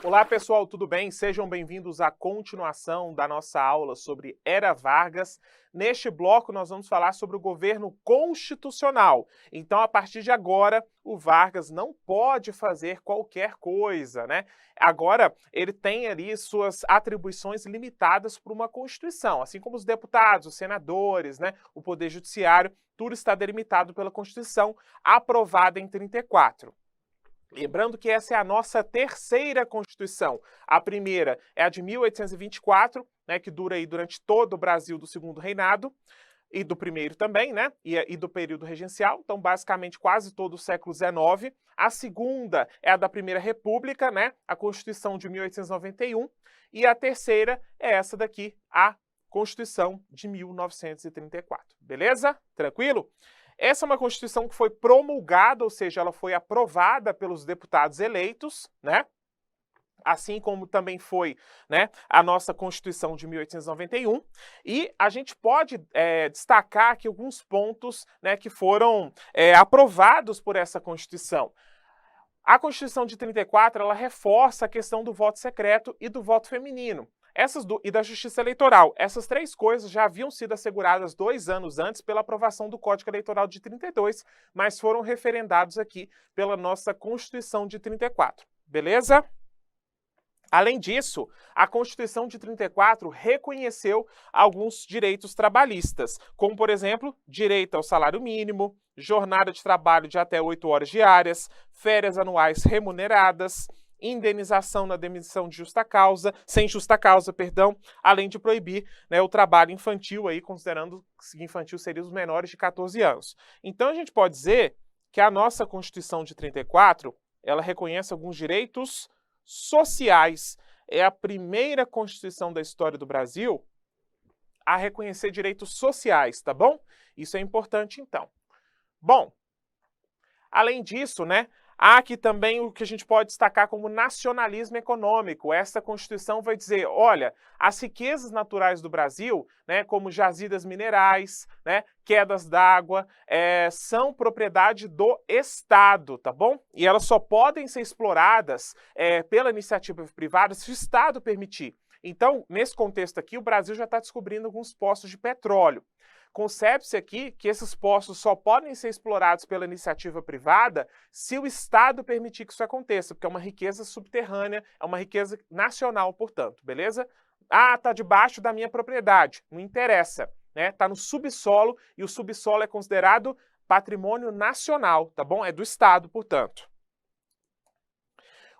Olá pessoal, tudo bem? Sejam bem-vindos à continuação da nossa aula sobre Era Vargas. Neste bloco nós vamos falar sobre o governo constitucional. Então, a partir de agora, o Vargas não pode fazer qualquer coisa, né? Agora, ele tem ali suas atribuições limitadas por uma Constituição, assim como os deputados, os senadores, né? O Poder Judiciário, tudo está delimitado pela Constituição, aprovada em 34. Lembrando que essa é a nossa terceira Constituição. A primeira é a de 1824, né, que dura aí durante todo o Brasil do Segundo Reinado, e do primeiro também, né, e do período regencial, então basicamente quase todo o século XIX. A segunda é a da Primeira República, né, a Constituição de 1891, e a terceira é essa daqui, a Constituição de 1934. Beleza? Tranquilo? Essa é uma Constituição que foi promulgada, ou seja, ela foi aprovada pelos deputados eleitos, né? Assim como também foi, né, a nossa Constituição de 1891, e a gente pode destacar aqui alguns pontos, né, que foram aprovados por essa Constituição. A Constituição de 34, ela reforça a questão do voto secreto e do voto feminino. E da Justiça Eleitoral. Essas três coisas já haviam sido asseguradas 2 anos antes pela aprovação do Código Eleitoral de 32, mas foram referendados aqui pela nossa Constituição de 34. Beleza? Além disso, a Constituição de 34 reconheceu alguns direitos trabalhistas, como, por exemplo, direito ao salário mínimo, jornada de trabalho de até 8 horas diárias, férias anuais remuneradas, indenização na demissão de justa causa, sem justa causa, perdão, além de proibir, né, o trabalho infantil, aí, considerando que infantil seria os menores de 14 anos. Então, a gente pode dizer que a nossa Constituição de 34, ela reconhece alguns direitos sociais. É a primeira Constituição da história do Brasil a reconhecer direitos sociais, tá bom? Isso é importante, então. Bom, além disso, né, há aqui também o que a gente pode destacar como nacionalismo econômico. Essa Constituição vai dizer, olha, as riquezas naturais do Brasil, né, como jazidas minerais, né, quedas d'água, são propriedade do Estado, tá bom? E elas só podem ser exploradas pela iniciativa privada se o Estado permitir. Então, nesse contexto aqui, o Brasil já está descobrindo alguns poços de petróleo. Concebe-se aqui que esses poços só podem ser explorados pela iniciativa privada se o Estado permitir que isso aconteça, porque é uma riqueza subterrânea, é uma riqueza nacional, portanto, beleza? Ah, está debaixo da minha propriedade, não interessa, né? Está no subsolo e o subsolo é considerado patrimônio nacional, tá bom? É do Estado, portanto.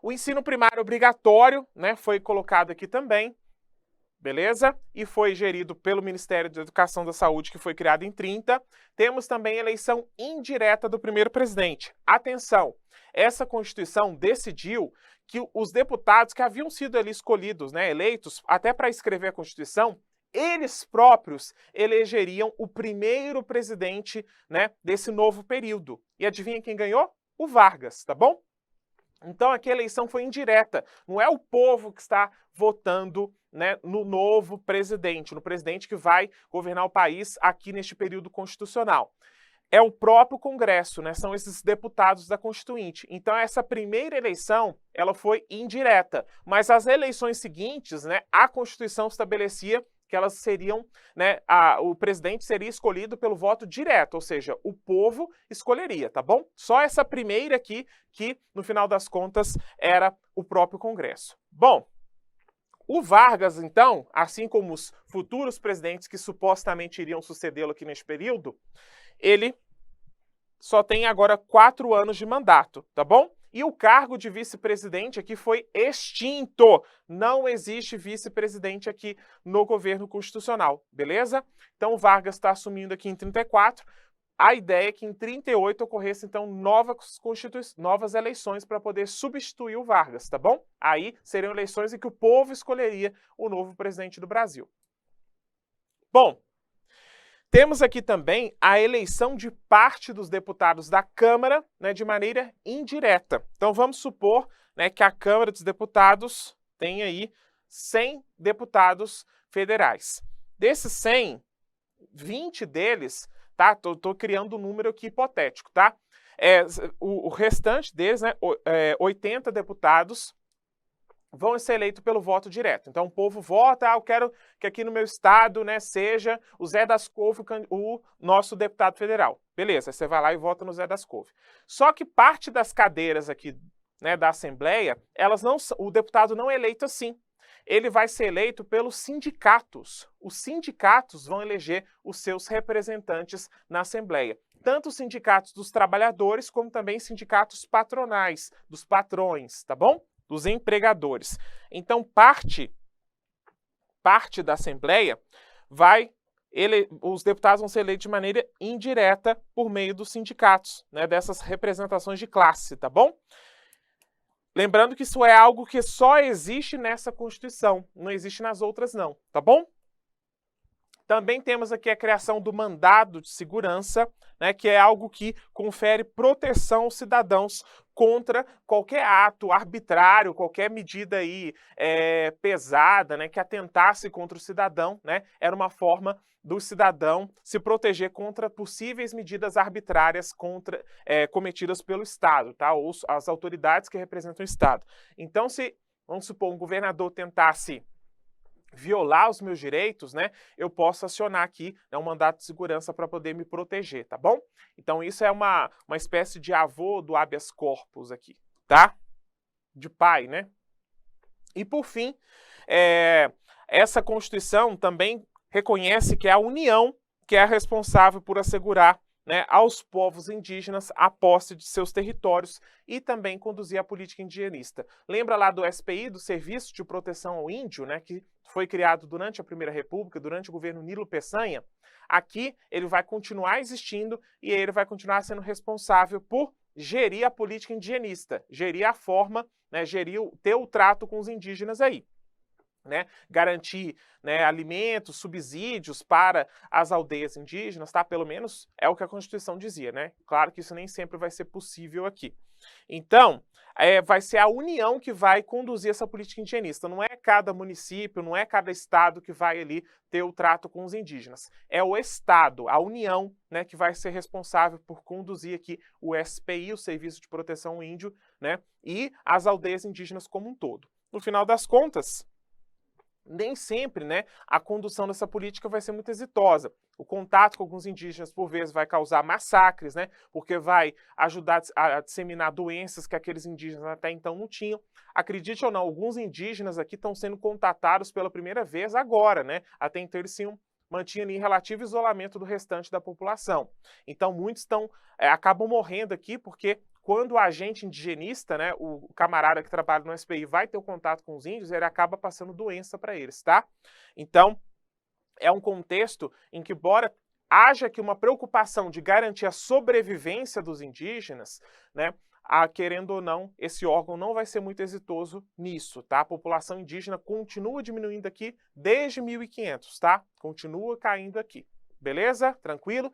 O ensino primário obrigatório, né, foi colocado aqui também. Beleza? E foi gerido pelo Ministério da Educação e da Saúde, que foi criado em 30. Temos também a eleição indireta do primeiro presidente. Atenção, essa Constituição decidiu que os deputados que haviam sido ali escolhidos, né, eleitos, até para escrever a Constituição, eles próprios elegeriam o primeiro presidente, né, desse novo período. E adivinha quem ganhou? O Vargas, tá bom? Então aqui a eleição foi indireta, não é o povo que está votando, né, no novo presidente, no presidente que vai governar o país aqui neste período constitucional. É o próprio Congresso, né, são esses deputados da Constituinte. Então essa primeira eleição, ela foi indireta, mas as eleições seguintes, né, a Constituição estabelecia que elas seriam, né, o presidente seria escolhido pelo voto direto, ou seja, o povo escolheria, tá bom? Só essa primeira aqui que, no final das contas, era o próprio Congresso. Bom, o Vargas, então, assim como os futuros presidentes que supostamente iriam sucedê-lo aqui neste período, ele só tem agora 4 anos de mandato, tá bom? E o cargo de vice-presidente aqui foi extinto. Não existe vice-presidente aqui no governo constitucional, beleza? Então o Vargas está assumindo aqui em 34. A ideia é que em 38 ocorresse, então, novas eleições para poder substituir o Vargas, tá bom? Aí seriam eleições em que o povo escolheria o novo presidente do Brasil. Bom, temos aqui também a eleição de parte dos deputados da Câmara, né, de maneira indireta. Então vamos supor, né, que a Câmara dos Deputados tem aí 100 deputados federais. Desses 100, 20 deles, tá? Tô criando um número aqui hipotético, tá? O restante deles, né, 80 deputados vão ser eleitos pelo voto direto. Então o povo vota, eu quero que aqui no meu estado, né, seja o Zé das Couve o nosso deputado federal. Beleza, você vai lá e vota no Zé das Couve. Só que parte das cadeiras aqui, né, da Assembleia, o deputado não é eleito assim. Ele vai ser eleito pelos sindicatos. Os sindicatos vão eleger os seus representantes na Assembleia. Tanto os sindicatos dos trabalhadores, como também sindicatos patronais, dos patrões, tá bom? Dos empregadores. Então, parte da Assembleia os deputados vão ser eleitos de maneira indireta por meio dos sindicatos, né, dessas representações de classe, tá bom? Lembrando que isso é algo que só existe nessa Constituição, não existe nas outras não, tá bom? Também temos aqui a criação do mandado de segurança, né, que é algo que confere proteção aos cidadãos contra qualquer ato arbitrário, qualquer medida aí pesada, né, que atentasse contra o cidadão, né, era uma forma do cidadão se proteger contra possíveis medidas arbitrárias cometidas pelo Estado, tá, ou as autoridades que representam o Estado. Então, vamos supor, um governador tentasse violar os meus direitos, né, eu posso acionar aqui, né, um mandato de segurança para poder me proteger, tá bom? Então isso é uma espécie de avô do habeas corpus aqui, tá? De pai, né? E por fim, essa Constituição também reconhece que é a União que é responsável por assegurar, né, aos povos indígenas a posse de seus territórios e também conduzir a política indigenista. Lembra lá do SPI, do Serviço de Proteção ao Índio, né, que foi criado durante a Primeira República, durante o governo Nilo Peçanha? Aqui ele vai continuar existindo e ele vai continuar sendo responsável por gerir a política indigenista, gerir a forma, né, ter o trato com os indígenas aí. Né, garantir, né, alimentos, subsídios para as aldeias indígenas, tá? Pelo menos é o que a Constituição dizia, né? Claro que isso nem sempre vai ser possível aqui. Então, vai ser a União que vai conduzir essa política indigenista. Não é cada município, não é cada estado que vai ali ter o trato com os indígenas. É o Estado, a União, né, que vai ser responsável por conduzir aqui o SPI, o Serviço de Proteção ao Índio, né, e as aldeias indígenas como um todo. No final das contas, nem sempre, né, a condução dessa política vai ser muito exitosa. O contato com alguns indígenas, por vezes, vai causar massacres, né, porque vai ajudar a disseminar doenças que aqueles indígenas até então não tinham. Acredite ou não, alguns indígenas aqui estão sendo contatados pela primeira vez agora, né? Até então eles mantinham em relativo isolamento do restante da população. Então muitos acabam morrendo aqui porque quando o agente indigenista, né, o camarada que trabalha no SPI vai ter o contato com os índios, ele acaba passando doença para eles, tá? Então, é um contexto em que, embora haja aqui uma preocupação de garantir a sobrevivência dos indígenas, né, querendo ou não, esse órgão não vai ser muito exitoso nisso, tá? A população indígena continua diminuindo aqui desde 1500, tá? Continua caindo aqui, beleza? Tranquilo?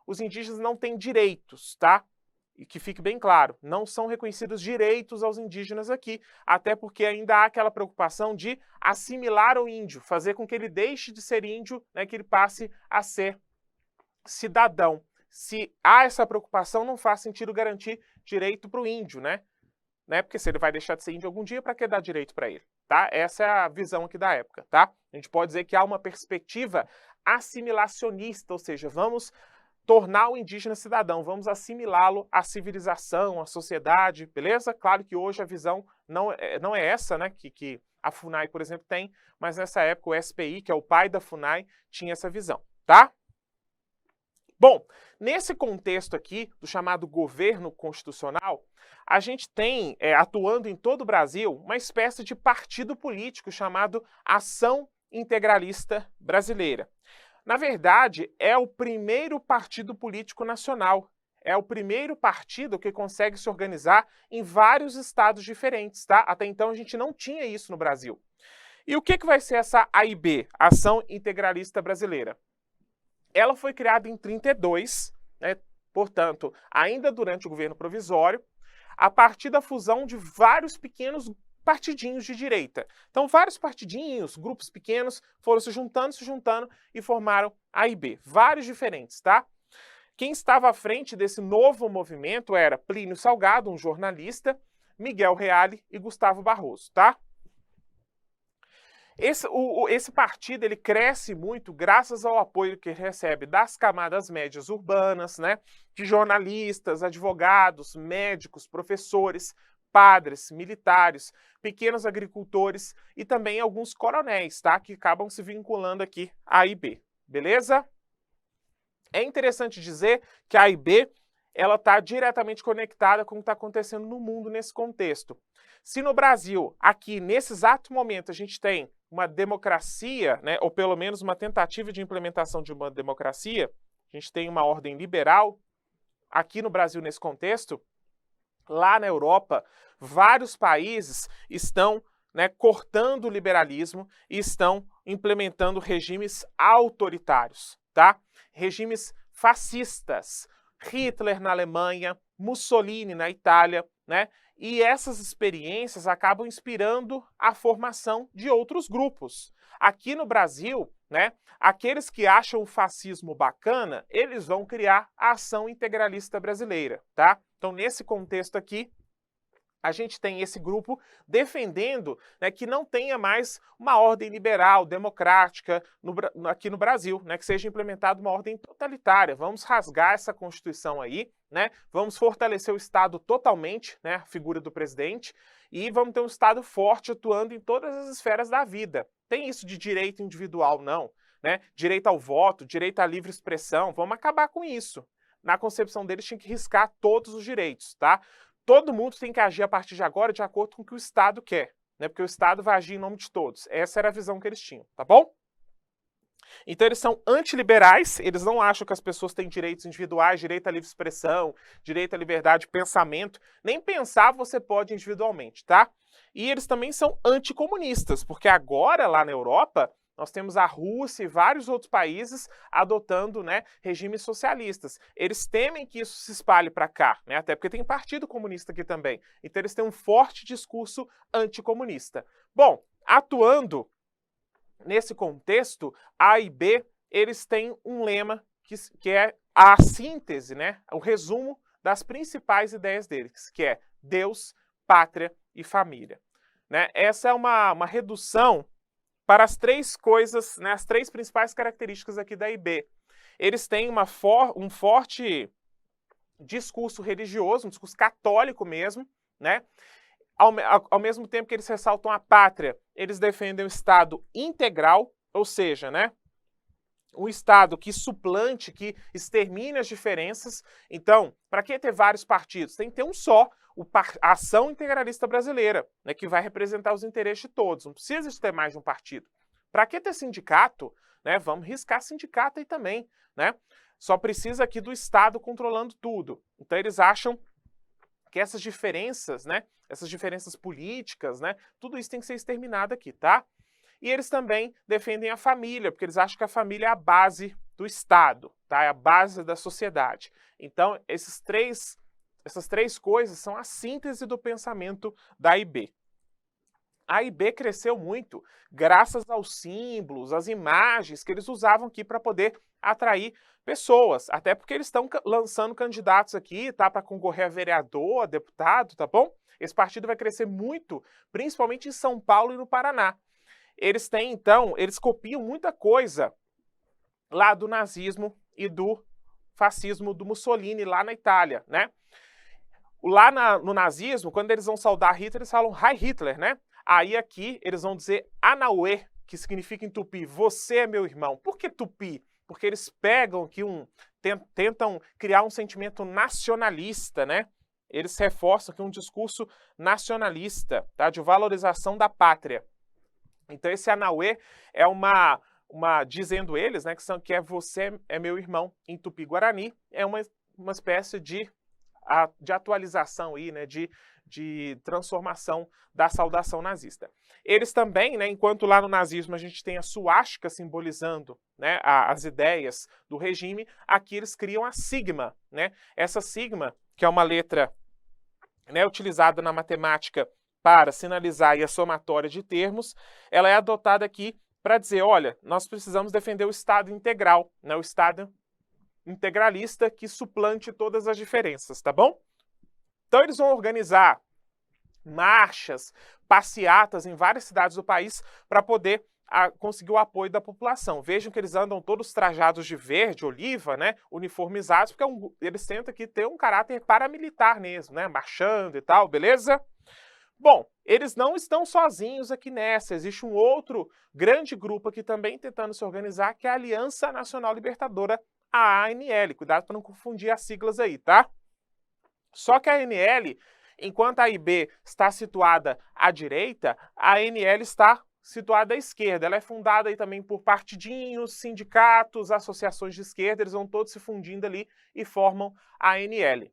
Os indígenas não têm direitos, tá? E que fique bem claro, não são reconhecidos direitos aos indígenas aqui, até porque ainda há aquela preocupação de assimilar o índio, fazer com que ele deixe de ser índio, né, que ele passe a ser cidadão. Se há essa preocupação, não faz sentido garantir direito para o índio, né? Porque se ele vai deixar de ser índio algum dia, para que dar direito para ele? Tá? Essa é a visão aqui da época, tá? A gente pode dizer que há uma perspectiva assimilacionista, ou seja, vamos tornar o indígena cidadão, vamos assimilá-lo à civilização, à sociedade, beleza? Claro que hoje a visão não é essa, né, que a FUNAI, por exemplo, tem, mas nessa época o SPI, que é o pai da FUNAI, tinha essa visão, tá? Bom, nesse contexto aqui, do chamado governo constitucional, a gente tem, atuando em todo o Brasil, uma espécie de partido político chamado Ação Integralista Brasileira. Na verdade, é o primeiro partido político nacional. É o primeiro partido que consegue se organizar em vários estados diferentes, tá? Até então a gente não tinha isso no Brasil. E o que vai ser essa AIB, Ação Integralista Brasileira? Ela foi criada em 1932, né? Portanto, ainda durante o governo provisório, a partir da fusão de vários pequenos partidinhos de direita. Então, vários partidinhos, grupos pequenos, foram se juntando e formaram a AIB. Vários diferentes, tá? Quem estava à frente desse novo movimento era Plínio Salgado, um jornalista, Miguel Reale e Gustavo Barroso, tá? Esse partido ele cresce muito graças ao apoio que ele recebe das camadas médias urbanas, né, de jornalistas, advogados, médicos, professores, padres, militares, pequenos agricultores e também alguns coronéis, tá, que acabam se vinculando aqui à AIB, beleza? É interessante dizer que a AIB ela está diretamente conectada com o que está acontecendo no mundo nesse contexto. Se no Brasil, aqui nesse exato momento, a gente tem uma democracia, né, ou pelo menos uma tentativa de implementação de uma democracia, a gente tem uma ordem liberal, aqui no Brasil nesse contexto, lá na Europa, vários países estão, né, cortando o liberalismo e estão implementando regimes autoritários, tá? Regimes fascistas, Hitler na Alemanha, Mussolini na Itália, né? E essas experiências acabam inspirando a formação de outros grupos. Aqui no Brasil, né, aqueles que acham o fascismo bacana, eles vão criar a Ação Integralista Brasileira, tá? Então, nesse contexto aqui, a gente tem esse grupo defendendo, né, que não tenha mais uma ordem liberal, democrática aqui no Brasil, né, que seja implementada uma ordem totalitária. Vamos rasgar essa Constituição aí, né, vamos fortalecer o Estado totalmente, né, a figura do presidente, e vamos ter um Estado forte atuando em todas as esferas da vida. Tem isso de direito individual, não, né? Direito ao voto, direito à livre expressão, vamos acabar com isso. Na concepção deles tinha que riscar todos os direitos, tá? Todo mundo tem que agir a partir de agora de acordo com o que o Estado quer, né? Porque o Estado vai agir em nome de todos. Essa era a visão que eles tinham, tá bom? Então eles são antiliberais, eles não acham que as pessoas têm direitos individuais, direito à livre expressão, direito à liberdade de pensamento, nem pensar você pode individualmente, tá? E eles também são anticomunistas, porque agora lá na Europa nós temos a Rússia e vários outros países adotando, né, regimes socialistas. Eles temem que isso se espalhe para cá, né, até porque tem partido comunista aqui também. Então eles têm um forte discurso anticomunista. Bom, atuando nesse contexto, A e B, eles têm um lema que é a síntese, né, o resumo das principais ideias deles, que é Deus, pátria e família. Né? Essa é uma redução para as três coisas, né, as três principais características aqui da IB. Eles têm um forte discurso religioso, um discurso católico mesmo, né? Ao mesmo tempo que eles ressaltam a pátria, eles defendem o Estado integral, ou seja, né, um Estado que suplante, que extermine as diferenças. Então, para que ter vários partidos? Tem que ter um só, a Ação Integralista Brasileira, né, que vai representar os interesses de todos. Não precisa de ter mais de um partido. Para que ter sindicato? Né, vamos riscar sindicato aí também. Né? Só precisa aqui do Estado controlando tudo. Então, eles acham que essas diferenças, né, essas diferenças políticas, né, tudo isso tem que ser exterminado aqui, tá? E eles também defendem a família, porque eles acham que a família é a base do Estado, tá? É a base da sociedade. Então, essas três coisas são a síntese do pensamento da IB. A IB cresceu muito graças aos símbolos, às imagens que eles usavam aqui para poder atrair pessoas, até porque eles estão lançando candidatos aqui, tá, para concorrer a vereador, a deputado, tá bom? Esse partido vai crescer muito, principalmente em São Paulo e no Paraná. Eles têm, então, eles copiam muita coisa lá do nazismo e do fascismo do Mussolini lá na Itália, né? Lá no nazismo, quando eles vão saudar Hitler, eles falam Heil Hitler, né? Aí aqui eles vão dizer Anauê, que significa em tupi, você é meu irmão. Por que tupi? Porque eles pegam aqui tentam criar um sentimento nacionalista, né? Eles reforçam aqui um discurso nacionalista, tá? De valorização da pátria. Então esse Anauê é dizendo eles, né, que é você é meu irmão em Tupi-Guarani, é uma espécie de atualização aí, né, de transformação da saudação nazista. Eles também, né, enquanto lá no nazismo a gente tem a suástica simbolizando, né, as ideias do regime, aqui eles criam a sigma, né? Essa sigma, que é uma letra, né, utilizada na matemática para sinalizar a somatória de termos, ela é adotada aqui para dizer, olha, nós precisamos defender o Estado integral, né, o Estado integralista que suplante todas as diferenças, tá bom? Então eles vão organizar marchas, passeatas em várias cidades do país para poder conseguir o apoio da população. Vejam que eles andam todos trajados de verde, oliva, né, uniformizados, porque eles tentam aqui ter um caráter paramilitar mesmo, né, marchando e tal, beleza? Bom, eles não estão sozinhos aqui nessa, existe um outro grande grupo aqui também tentando se organizar, que é a Aliança Nacional Libertadora, a ANL. Cuidado para não confundir as siglas aí, tá? Só que a ANL, enquanto a AIB está situada à direita, a ANL está situada à esquerda. Ela é fundada aí também por partidinhos, sindicatos, associações de esquerda, eles vão todos se fundindo ali e formam a ANL.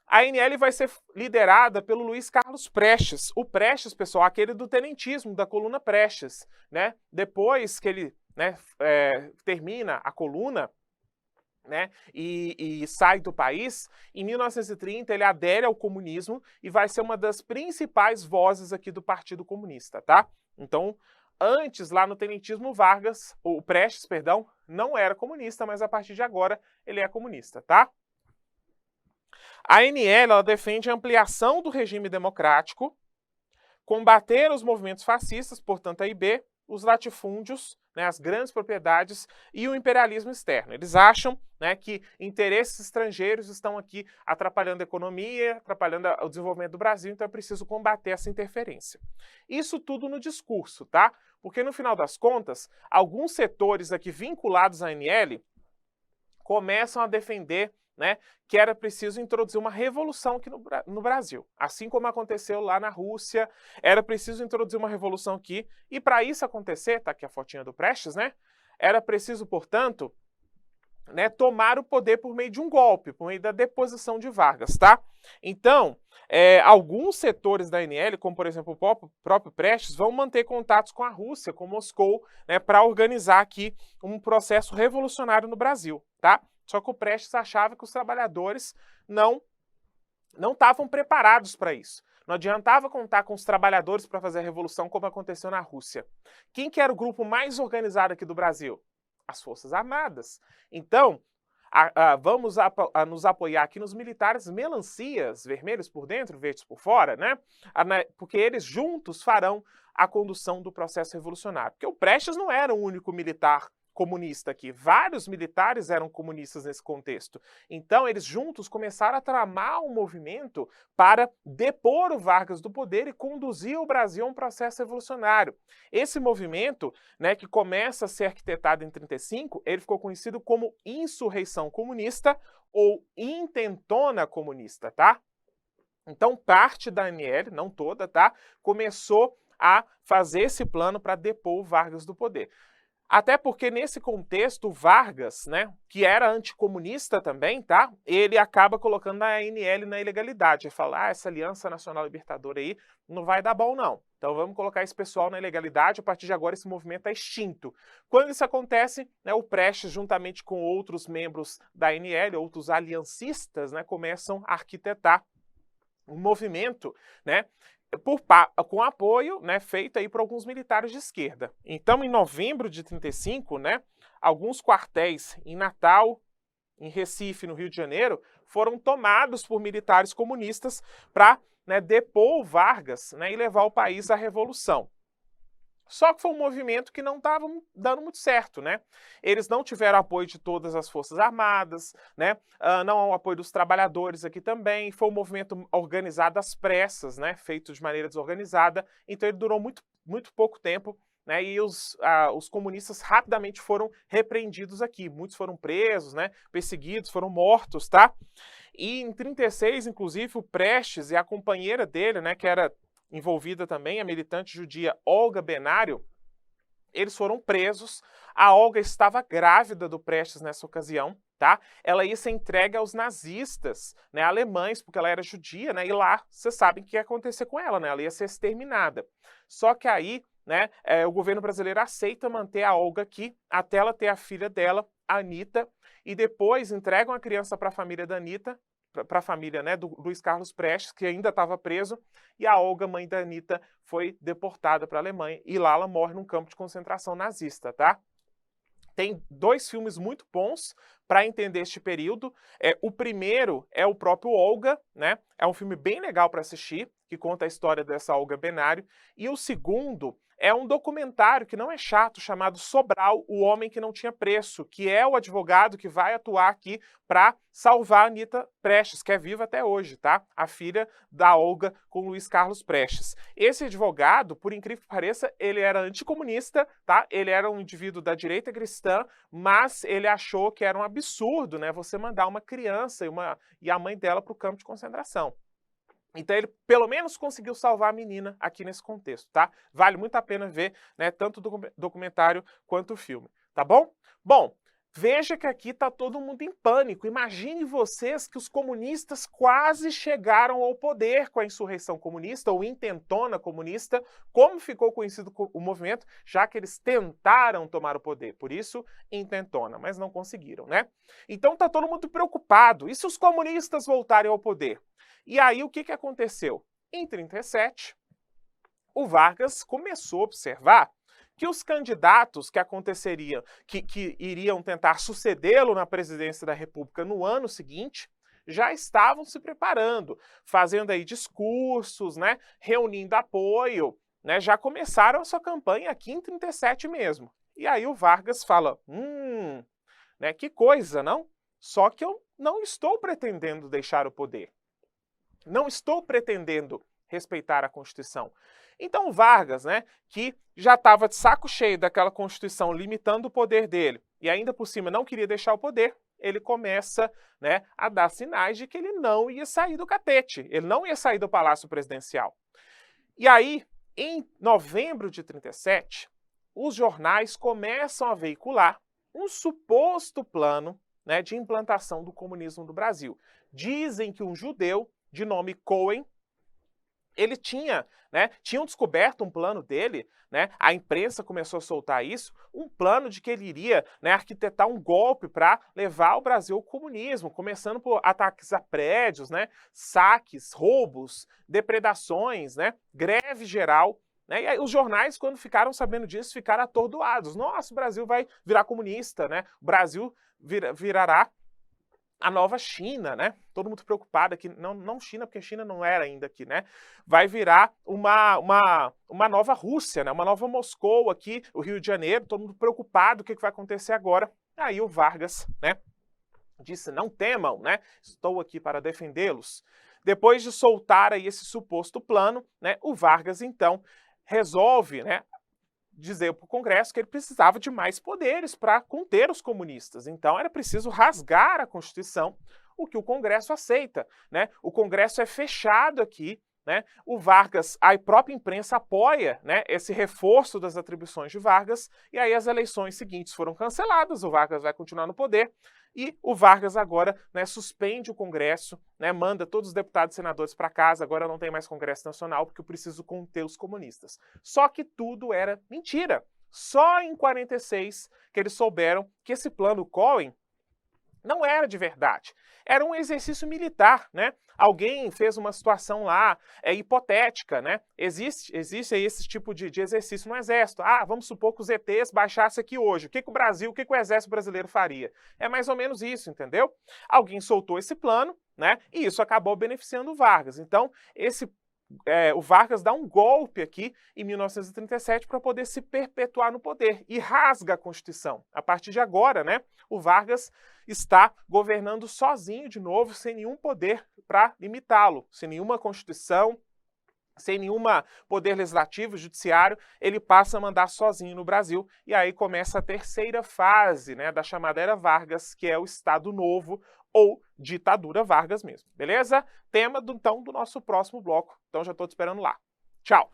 A ANL vai ser liderada pelo Luiz Carlos Prestes. O Prestes, pessoal, aquele do tenentismo, da coluna Prestes, né? Depois que ele, né, termina a coluna, né, e sai do país, em 1930 ele adere ao comunismo e vai ser uma das principais vozes aqui do Partido Comunista, tá? Então, antes, lá no tenentismo, o Prestes, perdão, não era comunista, mas a partir de agora ele é comunista, tá? A ANL, ela defende a ampliação do regime democrático, combater os movimentos fascistas, portanto a IB, os latifúndios, né, as grandes propriedades e o imperialismo externo. Eles acham, né, que interesses estrangeiros estão aqui atrapalhando a economia, atrapalhando o desenvolvimento do Brasil, então é preciso combater essa interferência. Isso tudo no discurso, tá? Porque no final das contas, alguns setores aqui vinculados à ANL começam a defender, né, que era preciso introduzir uma revolução aqui no Brasil. Assim como aconteceu lá na Rússia, era preciso introduzir uma revolução aqui. E para isso acontecer, tá aqui a fotinha do Prestes, né? Era preciso, portanto, né, tomar o poder por meio de um golpe, por meio da deposição de Vargas, tá? Então, alguns setores da ANL, como por exemplo o próprio Prestes, vão manter contatos com a Rússia, com Moscou, né, para organizar aqui um processo revolucionário no Brasil, tá? Só que o Prestes achava que os trabalhadores não estavam preparados para isso. Não adiantava contar com os trabalhadores para fazer a revolução como aconteceu na Rússia. Quem que era o grupo mais organizado aqui do Brasil? As Forças Armadas. Então, vamos nos apoiar aqui nos militares melancias, vermelhos por dentro, verdes por fora, né? Porque eles juntos farão a condução do processo revolucionário. Porque o Prestes não era o único militar comunista aqui. Vários militares eram comunistas nesse contexto. Então, eles juntos começaram a tramar um movimento para depor o Vargas do poder e conduzir o Brasil a um processo revolucionário. Esse movimento, né, que começa a ser arquitetado em 1935, ele ficou conhecido como insurreição comunista ou intentona comunista, tá? Então, parte da ANL, não toda, tá, começou a fazer esse plano para depor o Vargas do poder. Até porque nesse contexto, o Vargas, né, que era anticomunista também, tá? Ele acaba colocando a ANL na ilegalidade. Ele fala, essa Aliança Nacional Libertadora aí não vai dar bom não. Então vamos colocar esse pessoal na ilegalidade, a partir de agora esse movimento é extinto. Quando isso acontece, né, o Prestes, juntamente com outros membros da ANL, outros aliancistas, né, começam a arquitetar um movimento, né, com apoio, né, feito aí por alguns militares de esquerda. Então, em novembro de 1935, né, alguns quartéis em Natal, em Recife, no Rio de Janeiro, foram tomados por militares comunistas para, né, depor o Vargas, né, e levar o país à revolução. Só que foi um movimento que não estava dando muito certo, né? Eles não tiveram apoio de todas as Forças Armadas, né? Não há o apoio dos trabalhadores aqui também. Foi um movimento organizado às pressas, né? Feito de maneira desorganizada. Então ele durou muito pouco tempo, né? E os comunistas rapidamente foram repreendidos aqui. Muitos foram presos, né? Perseguidos, foram mortos, tá? E em 1936, inclusive, o Prestes e a companheira dele, né? Que era envolvida também, a militante judia Olga Benário, eles foram presos. A Olga estava grávida do Prestes nessa ocasião, tá? Ela ia ser entregue aos nazistas, né, alemães, porque ela era judia, né? E lá, vocês sabem o que ia acontecer com ela, né? Ela ia ser exterminada. Só que aí, né, o governo brasileiro aceita manter a Olga aqui até ela ter a filha dela, a Anitta, e depois entregam a criança para a família da Anitta, para a família, né, do Luiz Carlos Prestes, que ainda estava preso, e a Olga, mãe da Anitta, foi deportada para a Alemanha, e lá ela morre num campo de concentração nazista, tá? Tem dois filmes muito bons para entender este período. O primeiro é o próprio Olga, né? É um filme bem legal para assistir. que conta a história dessa Olga Benário, e o segundo é um documentário que não é chato, chamado Sobral, o Homem que Não Tinha Preço, que é o advogado que vai atuar aqui para salvar a Anita Prestes, que é viva até hoje, tá? A filha da Olga com Luiz Carlos Prestes. Esse advogado, por incrível que pareça, ele era anticomunista, tá? Ele era um indivíduo da direita cristã, mas ele achou que era um absurdo, né, você mandar uma criança e a mãe dela para o campo de concentração. Então ele pelo menos conseguiu salvar a menina aqui nesse contexto, tá? Vale muito a pena ver, né, tanto o documentário quanto o filme, tá bom? Bom, veja que aqui tá todo mundo em pânico. Imagine vocês que os comunistas quase chegaram ao poder com a insurreição comunista ou intentona comunista, como ficou conhecido o movimento, já que eles tentaram tomar o poder. Por isso, intentona, mas não conseguiram, né? Então tá todo mundo preocupado. E se os comunistas voltarem ao poder? E aí o que aconteceu? Em 1937, o Vargas começou a observar que os candidatos que aconteceriam, que iriam tentar sucedê-lo na presidência da República no ano seguinte, já estavam se preparando, fazendo aí discursos, né, reunindo apoio, né, já começaram a sua campanha aqui em 1937 mesmo. E aí o Vargas fala, né, que coisa, não? Só que eu não estou pretendendo deixar o poder. Não estou pretendendo respeitar a Constituição. Então Vargas, né, que já estava de saco cheio daquela Constituição limitando o poder dele e ainda por cima não queria deixar o poder, ele começa, né, a dar sinais de que ele não ia sair do catete, ele não ia sair do Palácio Presidencial. E aí, em novembro de 1937, os jornais começam a veicular um suposto plano, né, de implantação do comunismo no Brasil. Dizem que um judeu de nome Cohen, ele tinham descoberto um plano dele, né, a imprensa começou a soltar isso, um plano de que ele iria, né, arquitetar um golpe para levar o Brasil ao comunismo, começando por ataques a prédios, né, saques, roubos, depredações, né, greve geral. Né, e aí os jornais, quando ficaram sabendo disso, ficaram atordoados. Nossa, o Brasil vai virar comunista, né? O Brasil virará a nova China, né? Todo mundo preocupado aqui, não China, porque a China não era ainda aqui, né? Vai virar uma nova Rússia, né? Uma nova Moscou aqui, o Rio de Janeiro, todo mundo preocupado, o que vai acontecer agora? Aí o Vargas, né, disse, não temam, né? Estou aqui para defendê-los. Depois de soltar aí esse suposto plano, né, o Vargas, então, resolve, né, dizer para o Congresso que ele precisava de mais poderes para conter os comunistas. Então era preciso rasgar a Constituição, o que o Congresso aceita, né? O Congresso é fechado aqui, né? O Vargas, a própria imprensa apoia, né, esse reforço das atribuições de Vargas, e aí as eleições seguintes foram canceladas, o Vargas vai continuar no poder, e o Vargas agora, né, suspende o Congresso, né, manda todos os deputados e senadores para casa, agora não tem mais Congresso Nacional porque eu preciso conter os comunistas. Só que tudo era mentira. Só em 1946 que eles souberam que esse plano Cohen não era de verdade. Era um exercício militar, né? Alguém fez uma situação lá, hipotética, né? Existe aí esse tipo de exercício no Exército. Ah, vamos supor que os ETs baixassem aqui hoje. O que o Brasil, o que o Exército brasileiro faria? É mais ou menos isso, entendeu? Alguém soltou esse plano, né? E isso acabou beneficiando o Vargas. Então, o Vargas dá um golpe aqui em 1937 para poder se perpetuar no poder e rasga a Constituição. A partir de agora, né, o Vargas está governando sozinho de novo, sem nenhum poder para limitá-lo, sem nenhuma Constituição, sem nenhum poder legislativo, judiciário, ele passa a mandar sozinho no Brasil e aí começa a terceira fase, né, da chamada Era Vargas, que é o Estado Novo ou ditadura Vargas mesmo, beleza? Tema, então, do nosso próximo bloco. Então já estou te esperando lá. Tchau!